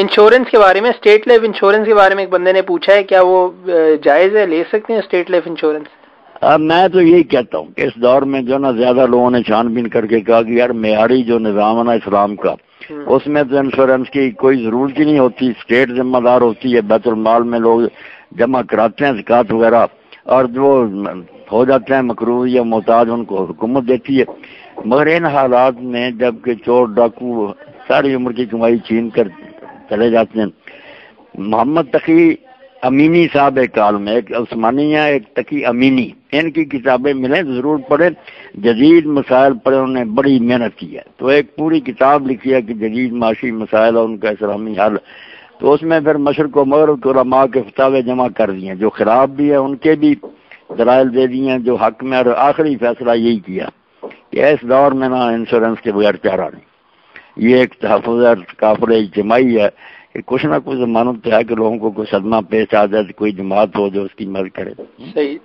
Insurance کے بارے میں، اسٹیٹ لائف انشورنس کے بارے میں ایک بندے نے پوچھا ہے، کیا وہ جائز ہے، لے سکتے ہیں اسٹیٹ لائف انشورنس؟ میں تو یہی کہتا ہوں کہ اس دور میں جو نا زیادہ لوگوں نے چھان بین کر کے کہا کہ یار معیاری جو نظام ہے نا اسلام کا، اس میں تو انشورنس کی کوئی ضرورت ہی نہیں ہوتی، اسٹیٹ ذمہ دار ہوتی ہے، بیت المال میں لوگ جمع کراتے ہیں زکوٰۃ وغیرہ، اور جو ہو جاتے ہیں مقروض یا محتاج ان کو حکومت دیتی ہے۔ مگر ان حالات میں جب کہ چور ڈاکو ساری عمر کی کمائی چھین کر چلے جاتے ہیں، محمد تقی امینی صاحب ایک عالم ہے، ایک عثمانی ہے، ایک تقی امینی، ان کی کتابیں ملیں تو ضرور پڑھیں، جدید مسائل پر انہوں نے بڑی محنت کی ہے، تو ایک پوری کتاب لکھی ہے کہ جدید معاشی مسائل اور ان کا اسلامی حل، تو اس میں پھر مشرق و مغرب کے علماء کے فتاوے جمع کر دیے ہیں، جو خلاف بھی ہیں ان کے بھی دلائل دے دیے ہیں، جو حق میں، اور آخری فیصلہ یہی کیا کہ اس دور میں نا انشورنس کے بغیر چارہ نہیں، یہ ایک تحفظ اور کافر اجتماعی ہے کہ کچھ نہ کچھ ضمانت ہے کہ لوگوں کو کوئی صدمہ پیش آ جائے تو کوئی جماعت ہو جو اس کی مدد کرے۔ صحیح،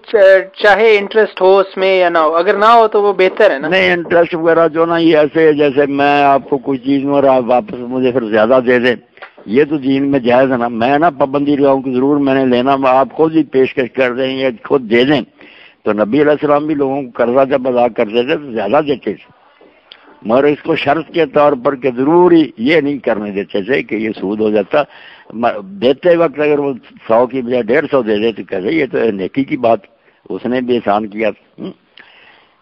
چاہے انٹرسٹ ہو اس میں یا نہ ہو، اگر نہ ہو تو وہ بہتر ہے نا؟ نہیں، انٹرسٹ وغیرہ جو نا یہ ایسے جیسے میں آپ کو کوئی چیز میں اور آپ واپس مجھے پھر زیادہ دے دیں، یہ تو دین میں جائز ہے نا، میں نا پابندی لگاؤں کہ ضرور میں نے لینا، آپ خود ہی پیشکش کر دیں یا خود دے دیں، تو نبی علیہ السلام بھی لوگوں کو قرضہ جب ادا کرتے تھے تو زیادہ دیتے تھے، مگر اس کو شرط کے طور پر کہ ضروری یہ نہیں کرنے دیتے تھے کہ یہ سود ہو جاتا، دیتے وقت اگر وہ 100 کی بجائے 150 دے دے تو کہتے یہ تو نیکی کی بات، اس نے بھی احسان کیا۔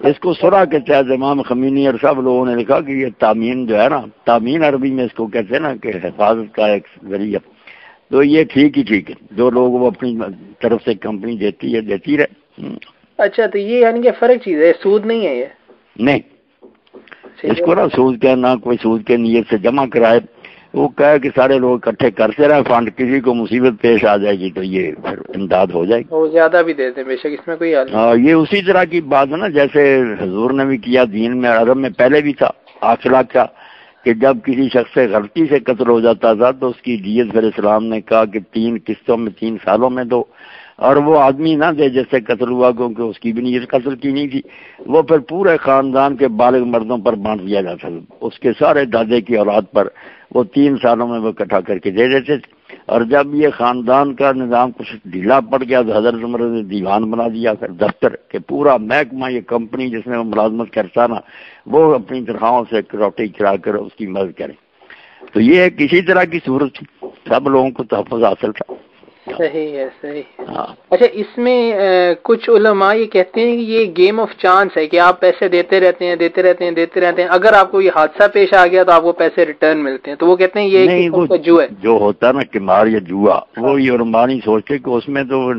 اس کو سرا کے تحت امام خمینی اور سب لوگوں نے لکھا کہ یہ تامین جو ہے نا، تامین عربی میں اس کو کہتے ہیں نا کہ حفاظت کا ایک ذریعہ، تو یہ ٹھیک ہی ٹھیک ہے، جو لوگ وہ اپنی طرف سے کمپنی دیتی ہے دیتی رہے۔ اچھا، تو یہ یعنی کہ فرق چیز ہے، سود نہیں ہے یہ؟ نہیں، اس کو نا سود کے نہ کوئی سود کے نیت سے جمع کرائے، وہ کہے کہ سارے لوگ اکٹھے کرتے رہے فنڈ، کسی کو مصیبت پیش آ جائے گی تو یہ پھر امداد ہو جائے گی، وہ زیادہ بھی دیتے ہیں بے شک، اس میں کوئی حل نہیں۔ ہاں، یہ اسی طرح کی بات ہے نا جیسے حضور نے بھی کیا، دین میں عرب میں پہلے بھی تھا اخلاق کا، کہ جب کسی شخص سے غلطی سے قتل ہو جاتا تھا تو اس کی دیت پھر اسلام نے کہا کہ 3 قسطوں میں 3 سالوں میں دو، اور وہ آدمی نہ دے جس سے قتل ہوا کیونکہ اس کی بھی نیت قتل کی نہیں تھی، وہ پھر پورے خاندان کے بالغ مردوں پر بانٹ دیا جاتا تھا، اس کے سارے دادے کی اولاد پر وہ 3 سالوں میں وہ اکٹھا کر کے دے دیتے تھے، اور جب یہ خاندان کا نظام کچھ ڈھیلا پڑ گیا تو حضرت عمر نے دیوان بنا دیا، پھر دفتر کہ پورا محکمہ، یہ کمپنی جس میں وہ ملازمت کرتا نا، وہ اپنی تنخواہوں سے کروٹی کرا کر اس کی مدد کرے، تو یہ کسی طرح کی صورت تھی، سب لوگوں کو تحفظ حاصل تھا۔ صحیح ہے، صحیح۔ اچھا، اس میں کچھ علماء یہ کہتے ہیں کہ یہ گیم آف چانس ہے، کہ آپ پیسے دیتے رہتے ہیں دیتے رہتے ہیں دیتے رہتے ہیں، اگر آپ کو یہ حادثہ پیش آ گیا تو آپ کو پیسے ریٹرن ملتے ہیں، تو وہ کہتے ہیں یہ نہیں، وہ جو ہے جو ہوتا ہے نا قمار یا جوا، وہ یہ علماء نہیں سوچتے کہ اس میں تو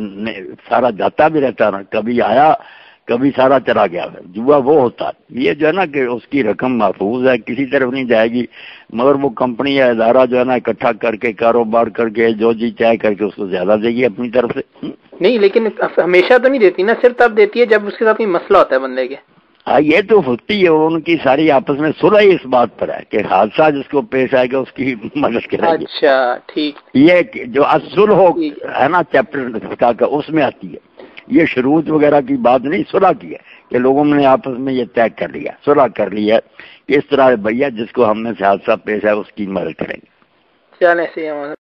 سارا جاتا بھی رہتا نا، کبھی آیا کبھی سارا چلا گیا، جوا وہ ہوتا ہے، یہ جو ہے نا کہ اس کی رقم محفوظ ہے، کسی طرف نہیں جائے گی، مگر وہ کمپنی یا ادارہ جو ہے نا اکٹھا کر کے کاروبار کر کے جو جی چاہے کر کے اس کو زیادہ دے گی اپنی طرف سے۔ نہیں، لیکن ہمیشہ تو نہیں دیتی نا، صرف تب دیتی ہے جب اس کے ساتھ کوئی مسئلہ ہوتا ہے بندے کے۔ ہاں، یہ تو ہوتی ہے، ان کی ساری آپس میں صلح ہی اس بات پر ہے کہ حادثہ جس کو پیش آئے گا اس کی مدد کرے گی۔ اچھا، ٹھیک۔ یہ جو الصلح ہے نا چیپٹر کا اس میں آتی ہے، یہ شروط وغیرہ کی بات نہیں، صلح کی ہے کہ لوگوں نے آپس میں یہ طے کر لیا، صلح کر لی ہے کہ اس طرح بھیا جس کو ہم میں سے حادثہ پیش ہے اس کی مدد کریں گے۔ چلیں، صحیح ہے۔